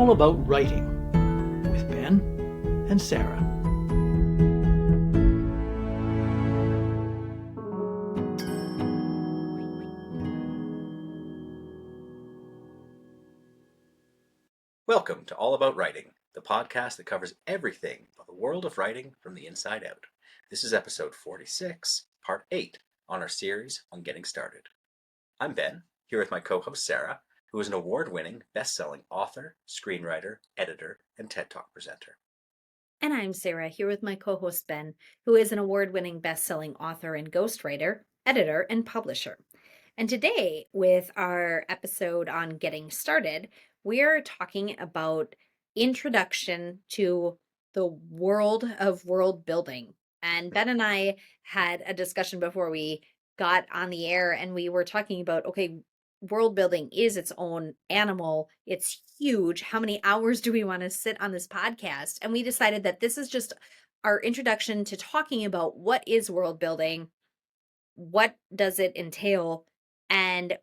all about writing with Ben and Sara. Welcome to All About Writing, the podcast that covers everything about the world of writing from the inside out. This is episode 46, part 8, on our series on getting started. I'm Ben, here with my co-host Sara, who is an award-winning, best-selling author, screenwriter, editor, and TED Talk presenter. And I'm Sara, here with my co-host Ben, who is an award-winning best-selling author and ghostwriter, editor, and publisher. And today, with our episode on getting started, we're talking about introduction to the world of world building. And Ben and I had a discussion before we got on the air, and we were talking about, okay, world building is its own animal. It's huge. How many hours do we want to sit on this podcast? And we decided that this is just our introduction to talking about what is world building, what does it entail, and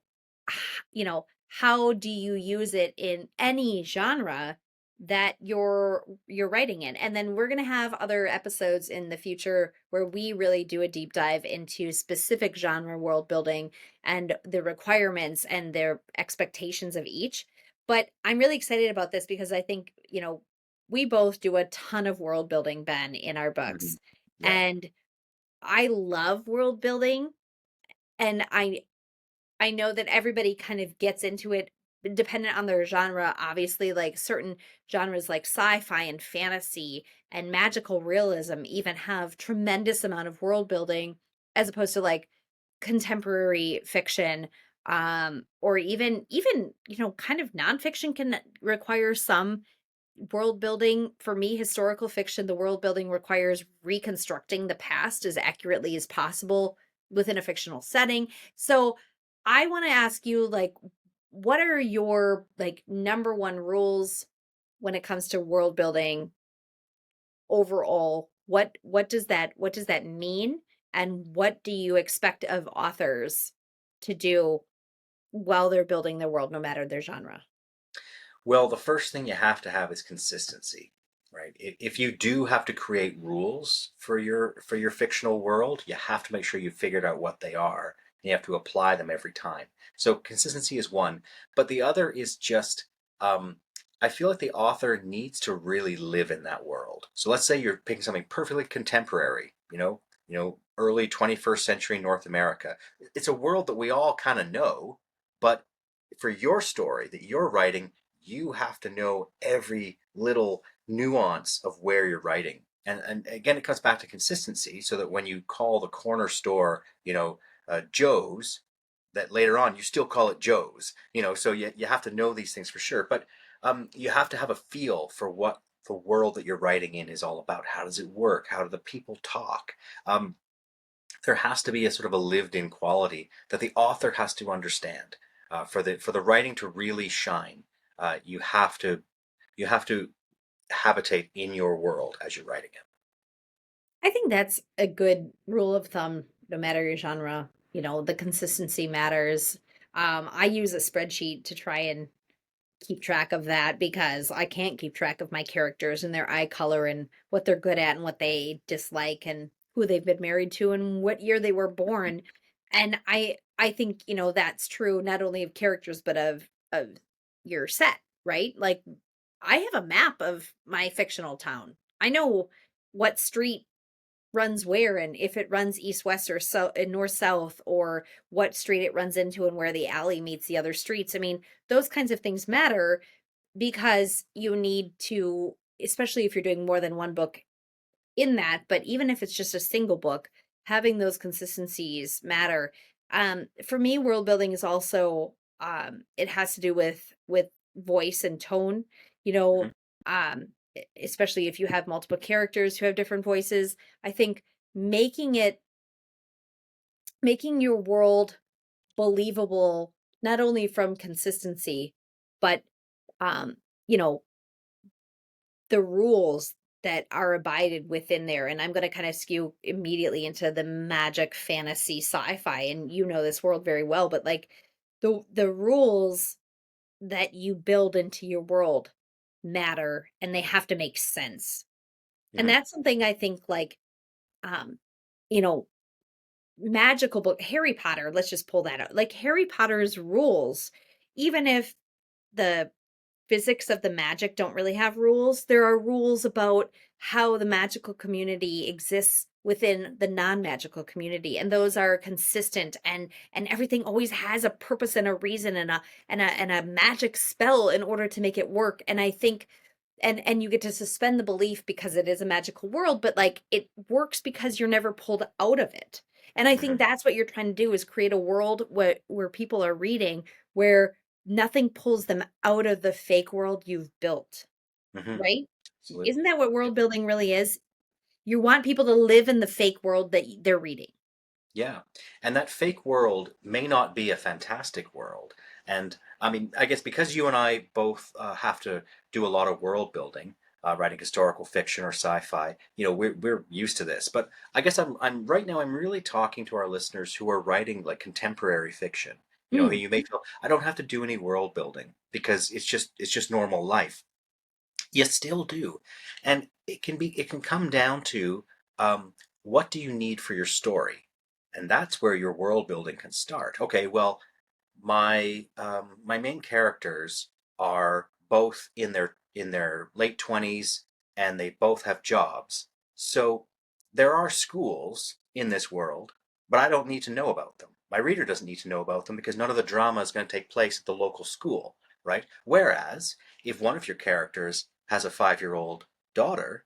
how do you use it in any genre that you're writing in. And then we're going to have other episodes in the future where we really do a deep dive into specific genre world building and the requirements and their expectations of each. But I'm really excited about this because I think, we both do a ton of world building, Ben, in our books. Yeah. And I love world building, and I know that everybody kind of gets into it dependent on their genre. Obviously, like certain genres like sci-fi and fantasy and magical realism even have tremendous amount of world building, as opposed to like contemporary fiction, or even kind of nonfiction can require some world building. For me, historical fiction, the world building requires reconstructing the past as accurately as possible within a fictional setting. So I want to ask you, like, what are your like number one rules when it comes to world building overall? What does that mean? And what do you expect of authors to do while they're building their world, no matter their genre? Well, the first thing you have to have is consistency, right? If you do have to create rules for your fictional world, you have to make sure you've figured out what they are. And you have to apply them every time. So consistency is one, but the other is just I feel like the author needs to really live in that world. So let's say you're picking something perfectly contemporary, early 21st century North America. It's a world that we all kind of know, but for your story that you're writing, you have to know every little nuance of where you're writing. And again, it comes back to consistency so that when you call the corner store, Joe's, that later on you still call it Joe's, so you have to know these things for sure. But you have to have a feel for what the world that you're writing in is all about. How does it work? How do the people talk? There has to be a sort of a lived-in quality that the author has to understand. For the writing to really shine, you have to habitate in your world as you're writing it. I think that's a good rule of thumb, no matter your genre. The consistency matters. I use a spreadsheet to try and keep track of that because I can't keep track of my characters and their eye color and what they're good at and what they dislike and who they've been married to and what year they were born. And I think, that's true not only of characters but of your set, right? Like I have a map of my fictional town. I know what street runs where and if it runs east west or so north south, or what street it runs into and where the alley meets the other streets. I mean, those kinds of things matter because you need to, especially if you're doing more than one book in that, but even if it's just a single book, having those consistencies matter. For me, world building is also, it has to do with voice and tone, you know, Mhm. especially if you have multiple characters who have different voices. I think making it making your world believable, not only from consistency, but um, you know, the rules that are abided within there. And I'm going to kind of skew immediately into the magic fantasy sci-fi, and you know this world very well, but like the rules that you build into your world, matter and they have to make sense. And Hmm. that's something I think like um you know magical book Harry Potter, let's just pull that out. Like Harry Potter's rules, even if the physics of the magic don't really have rules. There are rules about how the magical community exists within the non-magical community, and those are consistent, and everything always has a purpose and a reason and a magic spell in order to make it work. And I think and you get to suspend the belief because it is a magical world, but like it works because you're never pulled out of it. And I think Hmm. that's what you're trying to do is create a world where people are reading where nothing pulls them out of the fake world you've built, Hmm. right? Isn't Absolutely. that what world building really is? You want people to live in the fake world that they're reading. Yeah. And that fake world may not be a fantastic world. And I mean, I guess because you and I both have to do a lot of world building, writing historical fiction or sci-fi, we're used to this. But I guess I'm right now, I'm really talking to our listeners who are writing like contemporary fiction. Who Mm. you may feel, I don't have to do any world building because it's just normal life. You still do. And it can come down to um, what do you need for your story? And that's where your world building can start. Okay, well, my main characters are both in their late 20s and they both have jobs. So there are schools in this world, but I don't need to know about them. My reader doesn't need to know about them because none of the drama is going to take place at the local school, right? Whereas if one of your characters has a 5-year-old daughter,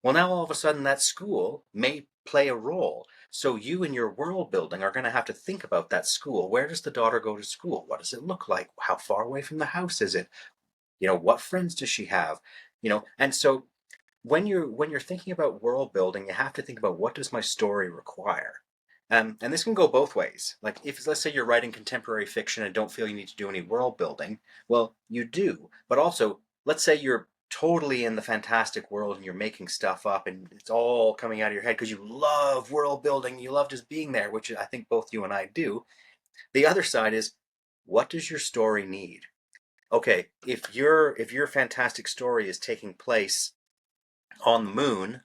well, now all of a sudden that school may play a role. So you in your world building are going to have to think about that school. Where does the daughter go to school? What does it look like? How far away from the house is it? What friends does she have? And so when you're thinking about world building, you have to think about what does my story require. And this can go both ways. Like if let's say you're writing contemporary fiction and don't feel you need to do any world building, well, you do. But also, let's say you're totally in the fantastic world and you're making stuff up and it's all coming out of your head because you love world building, you love just being there, which I think both you and I do. The other side is what does your story need? Okay, if your fantastic story is taking place on the moon,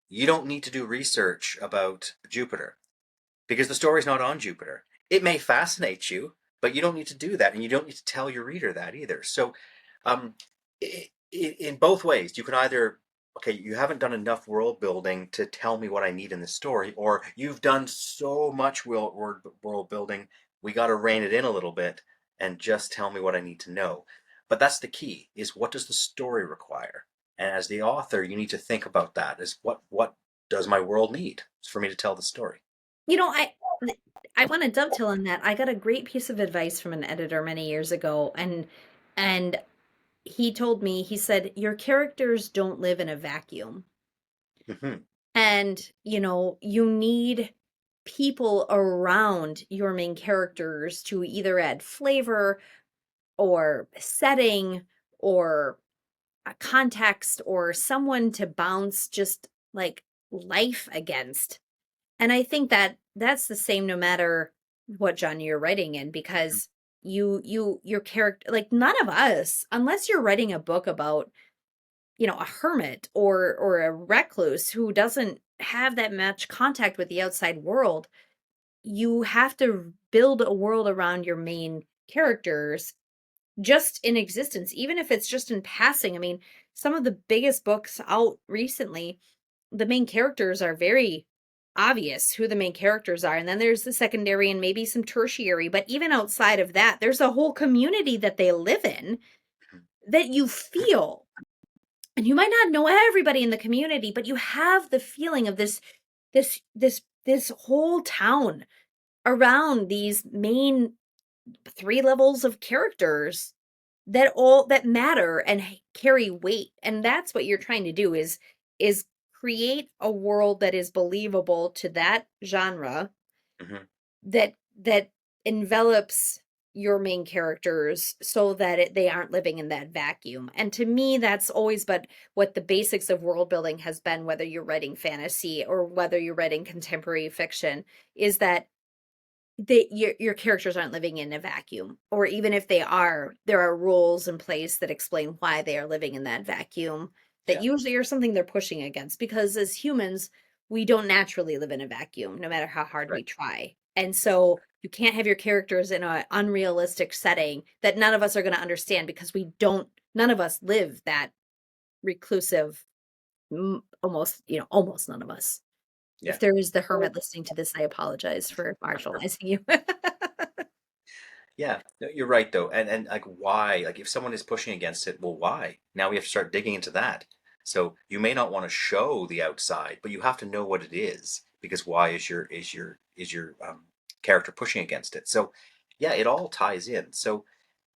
you don't need to do research about Jupiter because the story's not on Jupiter. It may fascinate you, but you don't need to do that, and you don't need to tell your reader that either. So, um, in both ways, you can either, okay, you haven't done enough world building to tell me what I need in the story, or you've done so much world building, we got to rein it in a little bit and just tell me what I need to know. But that's the key: is what does the story require? And as the author, you need to think about that: is what does my world need for me to tell the story? You know, I want to dovetail on that. I got a great piece of advice from an editor many years ago, and he told me, he said, your characters don't live in a vacuum. Hmm. And, you need people around your main characters to either add flavor or setting or a context or someone to bounce just like life against. And I think that that's the same no matter what genre you're writing in, because your character, like none of us, unless you're writing a book about, a hermit or a recluse who doesn't have that much contact with the outside world, you have to build a world around your main characters just in existence, even if it's just in passing. I mean, some of the biggest books out recently, the main characters are very obvious who the main characters are. And then there's the secondary and maybe some tertiary. But even outside of that, there's a whole community that they live in that you feel. And you might not know everybody in the community, but you have the feeling of this whole town around these main three levels of characters that matter and carry weight. And that's what you're trying to do is create a world that is believable to that genre, Hmm. that envelops your main characters so that they aren't living in that vacuum. And to me, that's always but what the basics of world building has been, whether you're writing fantasy or whether you're writing contemporary fiction, is that your characters aren't living in a vacuum, or even if they are, there are rules in place that explain why they are living in that vacuum that Yeah, usually are something they're pushing against, because as humans, we don't naturally live in a vacuum no matter how hard right. we try. And so you can't have your characters in an unrealistic setting that none of us are going to understand, because we don't none of us live that reclusive, almost, almost none of us. If Yeah. there is the Well, hermit listening to this, I apologize for marginalizing you. yeah, no, you're right though. And like why? Like if someone is pushing against it, well, why? Now we have to start digging into that. So you may not want to show the outside, but you have to know what it is because why is your character pushing against it? So yeah, it all ties in. So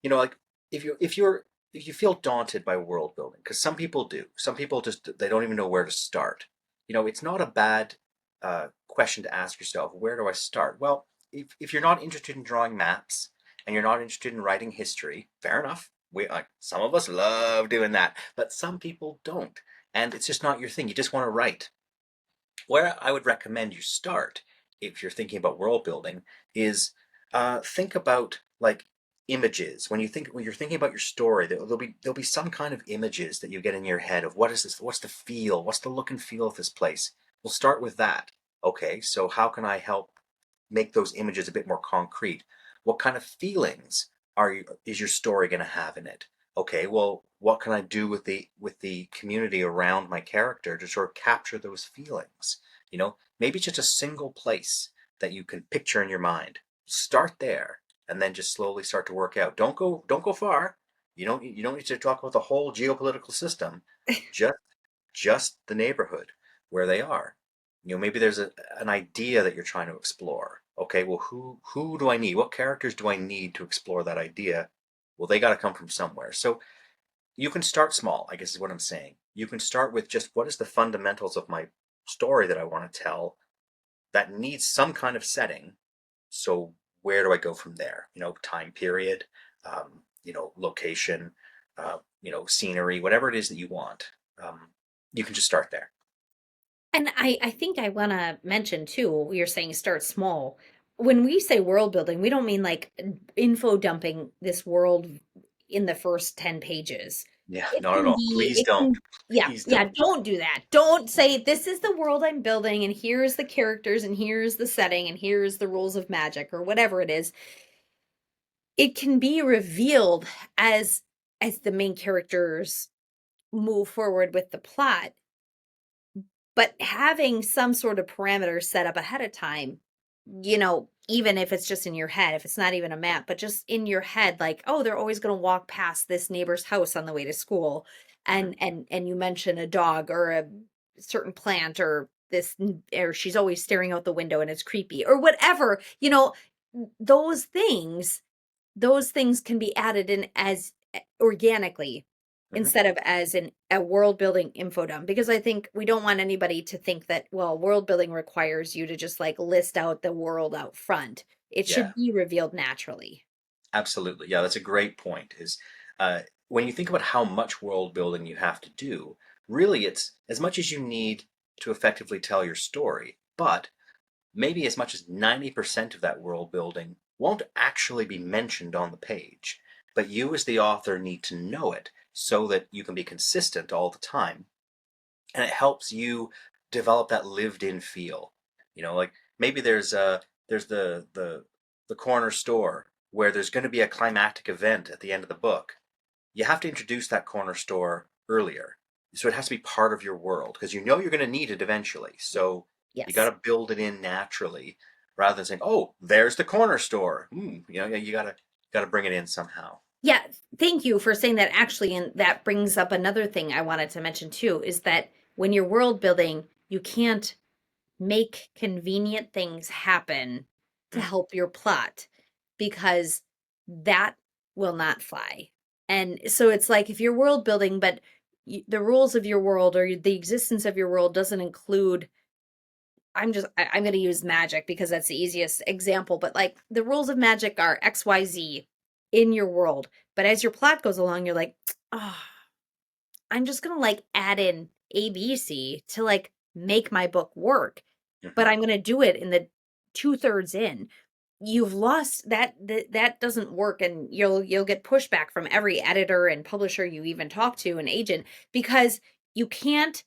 like if you feel daunted by world building, because some people do, some people just they don't even know where to start. It's not a bad question to ask yourself, where do I start? Well, if you're not interested in drawing maps and you're not interested in writing history, fair enough. We like some of us love doing that, but some people don't, and it's just not your thing. You just want to write. Where I would recommend you start, if you're thinking about world building, is think about like images. When you're thinking about your story, there'll be some kind of images that you get in your head of what is this, what's the feel, what's the look and feel of this place. We'll start with that. Okay, so how can I help make those images a bit more concrete? What kind of feelings is your story going to have in it? Okay, well, what can I do with the community around my character to sort of capture those feelings? Maybe just a single place that you can picture in your mind. Start there, and then just slowly start to work out. Don't go far. You don't need to talk about the whole geopolitical system. Just just the neighborhood where they are. Maybe there's an idea that you're trying to explore. Okay, well, who do I need? What characters do I need to explore that idea? Well, they got to come from somewhere. So you can start small, I guess is what I'm saying. You can start with just what is the fundamentals of my story that I want to tell that needs some kind of setting. So where do I go from there? Time period, location, scenery, whatever it is that you want. You can just start there. And I think I want to mention too, you're saying start small. When we say world building, we don't mean like info dumping this world in the first 10 pages. Yeah, It not at can all. be, Please it don't. can, yeah, Please yeah, don't. don't do that. Don't say, this is the world I'm building, and here's the characters, and here's the setting, and here's the rules of magic, or whatever it is. It can be revealed as the main characters move forward with the plot. But having some sort of parameter set up ahead of time, even if it's just in your head, if it's not even a map, but just in your head, like, oh, they're always going to walk past this neighbor's house on the way to school. Mhm. And you mention a dog or a certain plant, or or she's always staring out the window and it's creepy, or whatever, those things those things can be added in as organically, Mhm. instead of as a world building info dump, because I think we don't want anybody to think that, well, world building requires you to just like list out the world out front. It Yeah, should be revealed naturally. absolutely. Yeah, that's a great point. Is when you think about how much world building you have to do, really it's as much as you need to effectively tell your story, but maybe as much as 90% of that world building won't actually be mentioned on the page. But you, as the author, need to know it so that you can be consistent all the time. And it helps you develop that lived in feel. Like maybe there's the corner store where there's going to be a climactic event at the end of the book. You have to introduce that corner store earlier. So it has to be part of your world because you're going to need it eventually. So you got Yes. to build it in naturally rather than saying, "Oh, there's the corner store." You got to bring it in somehow. Yeah, thank you for saying that actually. And that brings up another thing I wanted to mention too, is that when you're world building, you can't make convenient things happen to Mm, help your plot, because that will not fly. And so it's like, if you're world building, but the rules of your world or the existence of your world doesn't include, I'm going to use magic because that's the easiest example, but like the rules of magic are XYZ in your world. But as your plot goes along, you're like, oh, I'm just going to like add in ABC to like make my book work, but mhm. I'm going to do it in the two thirds in. you've lost that doesn't work, and you'll get pushback from every editor and publisher you even talk to, an agent, because you can't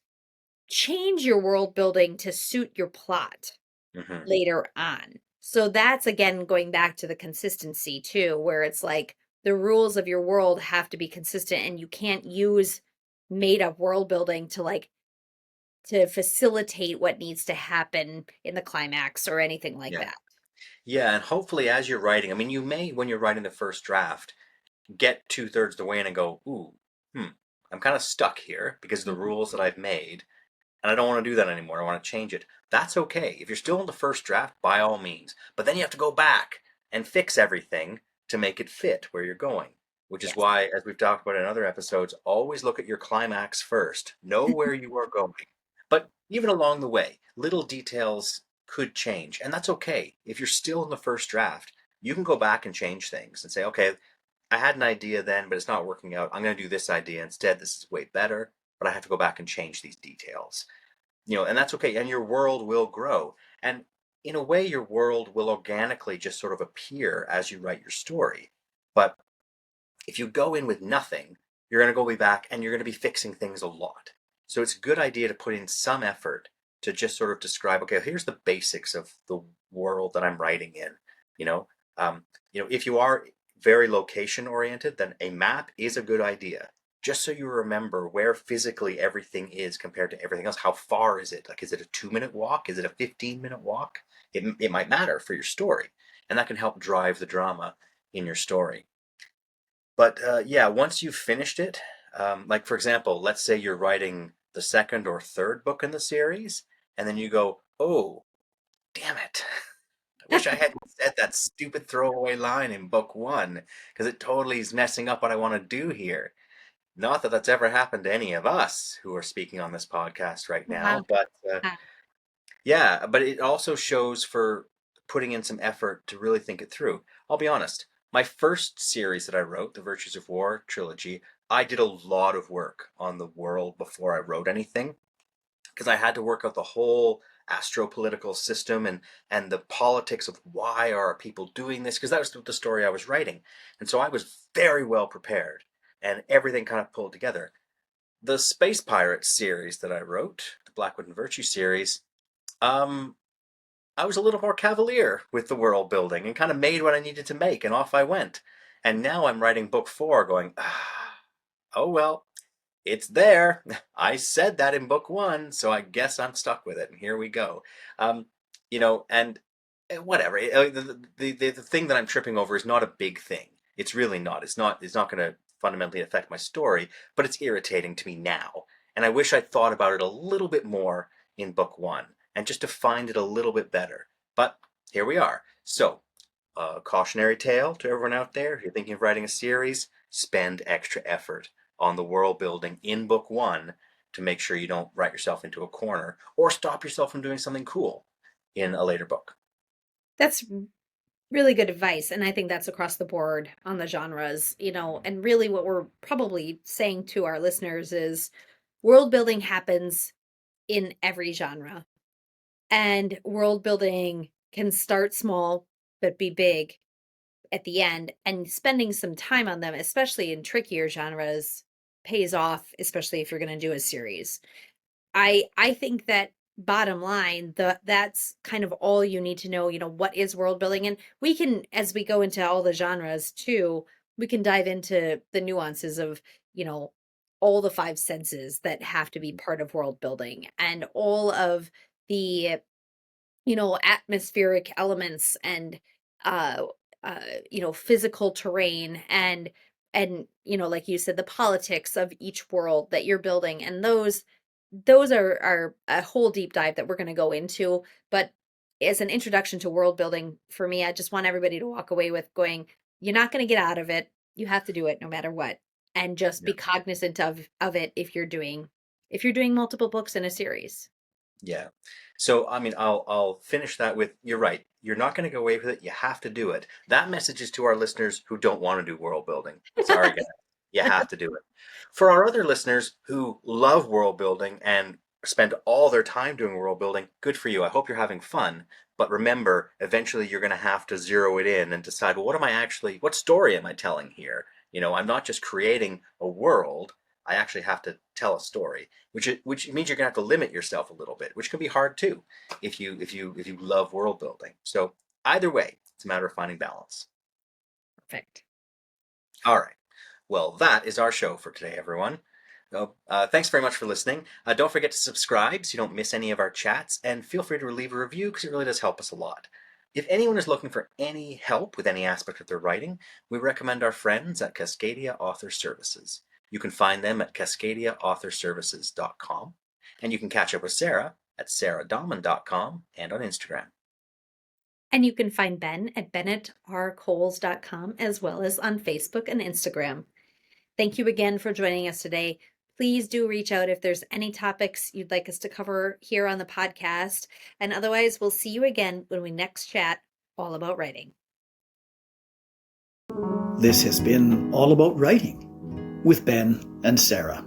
change your world building to suit your plot Hmm. later on. So that's again going back to the consistency too, where it's like the rules of your world have to be consistent, and you can't use made up world building to to facilitate what needs to happen in the climax or anything like Yeah. that. Yeah, and hopefully as you're writing, I mean, you may, when you're writing the first draft, get two-thirds the way in and go, ooh, I'm kind of stuck here because of the Mhm. rules that I've made, and I don't want to do that anymore. I want to change it. That's okay. If you're still in the first draft, by all means. But then you have to go back and fix everything to make it fit where you're going. Which is Yes. why, as we've talked about in other episodes, always look at your climax first. Know where you are going. But even along the way, little details could change. And that's okay. If you're still in the first draft, you can go back and change things and say, okay, I had an idea then, but it's not working out. I'm going to do this idea instead. This is way better, but I have to go back and change these details. And that's okay. And your world will grow. And in a way, your world will organically just sort of appear as you write your story. But if you go in with nothing, you're going to go way back and you're going to be fixing things a lot. So it's a good idea to put in some effort to just sort of describe, okay, here's the basics of the world that I'm writing in. You know, if you are very location oriented, then a map is a good idea. Just so you remember where physically everything is compared to everything else. How far is it? Like, is it a 2-minute walk? Is it a 15-minute walk? It might matter for your story, and that can help drive the drama in your story. But yeah, once you've finished it, like for example, let's say you're writing the second or third book in the series, and then you go, oh, damn it. I wish I hadn't said that stupid throwaway line in book one, because it totally is messing up what I want to do here. Not that that's ever happened to any of us who are speaking on this podcast right Wow. now, but yeah, but it also shows for putting in some effort to really think it through. I'll be honest, my first series that I wrote, the Virtues of War trilogy, I did a lot of work on the world before I wrote anything because I had to work out the whole astropolitical system and the politics of why are people doing this, because that was the story I was writing. And so I was very well prepared and everything kind of pulled together. The Space Pirates series that I wrote, the Blackwood and Virtue series, um I was a little more cavalier with the world building and kind of made what I needed to make, and off I went. And now I'm writing book four, going, oh well, it's there. I said that in book one, so I guess I'm stuck with it, and here we go. Um, and whatever. The thing that I'm tripping over is not a big thing. It's really not. It's not going to fundamentally affect my story, but it's irritating to me now. And I wish I'd thought about it a little bit more in book one and just defined it a little bit better. But here we are. So, cautionary tale to everyone out there: if you're thinking of writing a series, spend extra effort on the world building in book one to make sure you don't write yourself into a corner or stop yourself from doing something cool in a later book. That's really good advice, and I think that's across the board on the genres, and really what we're probably saying to our listeners is world building happens in every genre, and world building can start small but be big at the end, and spending some time on them, especially in trickier genres, pays off, especially if you're going to do a series. I think that bottom line, that's kind of all you need to know, what is world building. And we can, as we go into all the genres too, we can dive into the nuances of, you know, all the five senses that have to be part of world building, and all of the, atmospheric elements, and uh uh physical terrain, and like you said, the politics of each world that you're building. And those are a whole deep dive that we're going to go into. But as an introduction to world building, for me, I just want everybody to walk away with going, you're not going to get out of it. You have to do it no matter what. And just Yeah. be cognizant of it if you're doing multiple books in a series. Yeah. So, I mean, I'll finish that with, you're right. You're not going to go away with it. You have to do it. That message is to our listeners who don't want to do world building. Sorry, guys. You have to do it. For our other listeners who love world building and spend all their time doing world building, good for you. I hope you're having fun. But remember, eventually you're going to have to zero it in and decide, well, what story am I telling here? I'm not just creating a world. I actually have to tell a story, which means you're going to have to limit yourself a little bit, which can be hard too if you love world building. So either way, it's a matter of finding balance. Perfect. All right. Well, that is our show for today, everyone. Thanks very much for listening. Don't forget to subscribe so you don't miss any of our chats, and feel free to leave a review because it really does help us a lot. If anyone is looking for any help with any aspect of their writing, we recommend our friends at Cascadia Author Services. You can find them at cascadiaauthorservices.com, and you can catch up with Sara at saradoman.com and on Instagram. And you can find Ben at bennettrcoles.com as well as on Facebook and Instagram. Thank you again for joining us today. Please do reach out if there's any topics you'd like us to cover here on the podcast. And otherwise, we'll see you again when we next chat all about writing. This has been All About Writing with Ben and Sara.